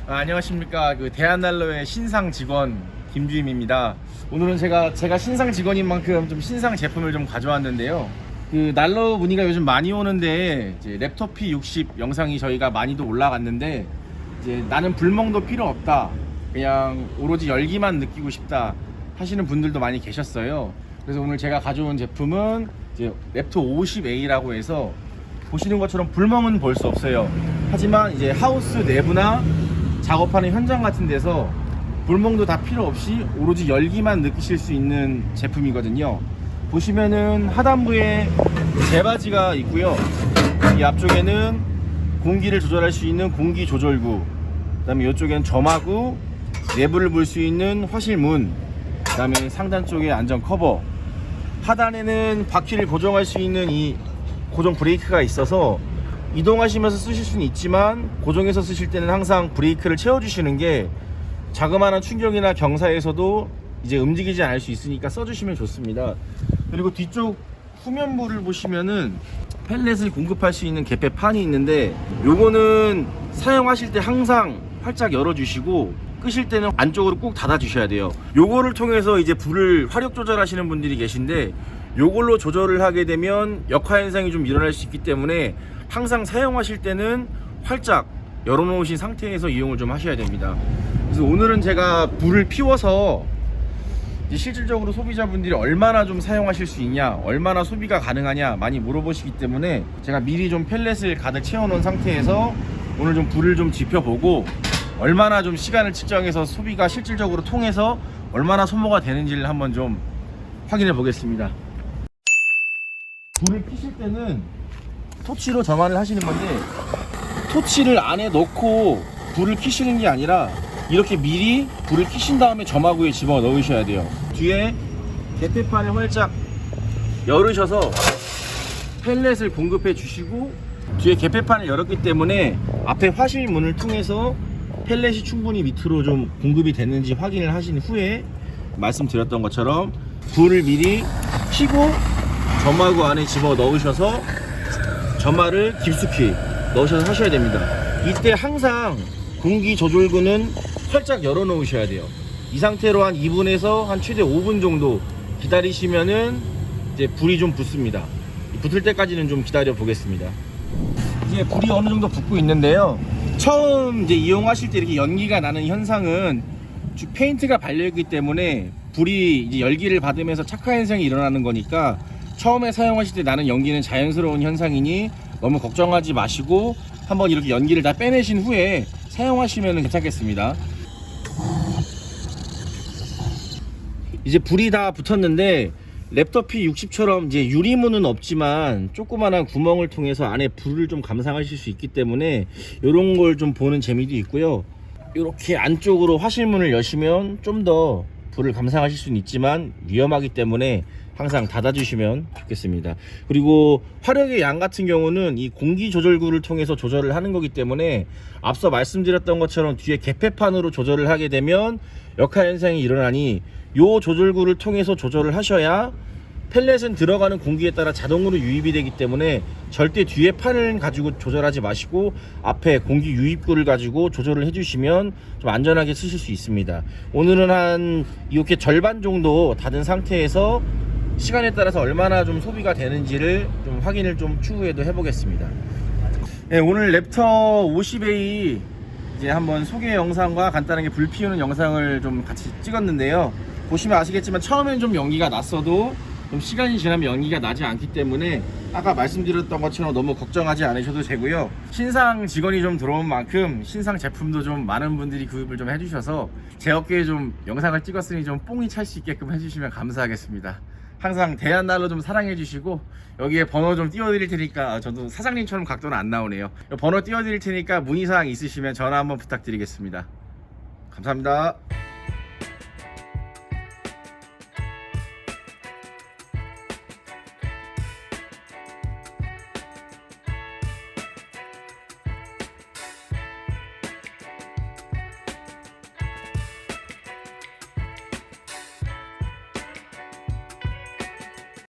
안녕하십니까. 대한난로의 신상 직원 김주임입니다. 오늘은 제가 신상 직원인 만큼 좀 신상 제품을 좀 가져왔는데요. 난로 문의가 요즘 많이 오는데 이제 랩터 P60 영상이 저희가 많이도 올라갔는데, 이제 나는 불멍도 필요 없다, 그냥 오로지 열기만 느끼고 싶다 하시는 분들도 많이 계셨어요. 그래서 오늘 제가 가져온 제품은 이제 랩터 50A라고 해서, 보시는 것처럼 불멍은 볼 수 없어요. 하지만 이제 하우스 내부나 작업하는 현장 같은 데서 불멍도 다 필요 없이 오로지 열기만 느끼실 수 있는 제품이거든요. 보시면은 하단부에 재바지가 있고요. 이 앞쪽에는 공기를 조절할 수 있는 공기 조절구, 그 다음에 이쪽에는 점화구, 내부를 볼 수 있는 화실문, 그 다음에 상단 쪽에 안전 커버, 하단에는 바퀴를 고정할 수 있는 이 고정 브레이크가 있어서 이동하시면서 쓰실 수는 있지만, 고정해서 쓰실 때는 항상 브레이크를 채워주시는 게 자그마한 충격이나 경사에서도 이제 움직이지 않을 수 있으니까 써주시면 좋습니다. 그리고 뒤쪽 후면부를 보시면은 펠렛을 공급할 수 있는 개폐판이 있는데, 요거는 사용하실 때 항상 활짝 열어주시고 끄실 때는 안쪽으로 꼭 닫아 주셔야 돼요. 요거를 통해서 이제 불을 화력 조절하시는 분들이 계신데, 요걸로 조절을 하게 되면 역화 현상이 좀 일어날 수 있기 때문에 항상 사용하실 때는 활짝 열어 놓으신 상태에서 이용을 좀 하셔야 됩니다. 그래서 오늘은 제가 불을 피워서 이제 실질적으로 소비자분들이 얼마나 좀 사용하실 수 있냐, 얼마나 소비가 가능하냐 많이 물어보시기 때문에 제가 미리 좀 펠렛을 가득 채워 놓은 상태에서 오늘 좀 불을 좀 지펴보고, 얼마나 좀 시간을 측정해서 소비가 실질적으로 통해서 얼마나 소모가 되는지를 한번 좀 확인해 보겠습니다. 불을 켜실 때는 토치로 점화를 하시는 건데, 토치를 안에 넣고 불을 켜시는 게 아니라 이렇게 미리 불을 켜신 다음에 점화구에 집어 넣으셔야 돼요. 뒤에 개폐판을 활짝 열으셔서 펠렛을 공급해 주시고, 뒤에 개폐판을 열었기 때문에 앞에 화실문을 통해서 펠렛이 충분히 밑으로 좀 공급이 됐는지 확인을 하신 후에 말씀드렸던 것처럼 불을 미리 켜고 점화구 안에 집어 넣으셔서 점화를 깊숙이 넣으셔서 하셔야 됩니다. 이때 항상 공기 조절구는 활짝 열어 놓으셔야 돼요. 이 상태로 한 2분에서 한 최대 5분 정도 기다리시면은 이제 불이 좀 붙습니다. 붙을 때까지는 좀 기다려 보겠습니다. 이제 불이 어느 정도 붙고 있는데요. 처음 이제 이용하실 때 이렇게 연기가 나는 현상은 페인트가 발려 있기 때문에 불이 이제 열기를 받으면서 착화 현상이 일어나는 거니까, 처음에 사용하실 때 나는 연기는 자연스러운 현상이니 너무 걱정하지 마시고 한번 이렇게 연기를 다 빼내신 후에 사용하시면 괜찮겠습니다. 이제 불이 다 붙었는데, 랩터 P60처럼 이제 유리문은 없지만 조그만한 구멍을 통해서 안에 불을 좀 감상하실 수 있기 때문에 이런 걸 좀 보는 재미도 있고요. 이렇게 안쪽으로 화실문을 여시면 좀 더 불을 감상하실 수는 있지만 위험하기 때문에 항상 닫아주시면 좋겠습니다. 그리고 화력의 양 같은 경우는 이 공기 조절구를 통해서 조절을 하는 거기 때문에, 앞서 말씀드렸던 것처럼 뒤에 개폐판으로 조절을 하게 되면 역화 현상이 일어나니, 요 조절구를 통해서 조절을 하셔야 펠렛은 들어가는 공기에 따라 자동으로 유입이 되기 때문에 절대 뒤에 판을 가지고 조절하지 마시고 앞에 공기 유입구를 가지고 조절을 해주시면 좀 안전하게 쓰실 수 있습니다. 오늘은 한 이렇게 절반 정도 닫은 상태에서 시간에 따라서 얼마나 좀 소비가 되는지를 좀 확인을 좀 추후에도 해보겠습니다. 네, 오늘 랩터 50A 이제 한번 소개 영상과 간단하게 불 피우는 영상을 좀 같이 찍었는데요. 보시면 아시겠지만 처음엔 좀 연기가 났어도 좀 시간이 지나면 연기가 나지 않기 때문에 아까 말씀드렸던 것처럼 너무 걱정하지 않으셔도 되고요. 신상 직원이 좀 들어온 만큼 신상 제품도 좀 많은 분들이 구입을 좀 해주셔서 제 어깨에 좀 영상을 찍었으니 좀 뽕이 찰 수 있게끔 해주시면 감사하겠습니다. 항상 대한난로 좀 사랑해 주시고, 여기에 번호 좀 띄워드릴 테니까, 저도 사장님처럼 각도는 안 나오네요. 번호 띄워드릴 테니까 문의사항 있으시면 전화 한번 부탁드리겠습니다. 감사합니다.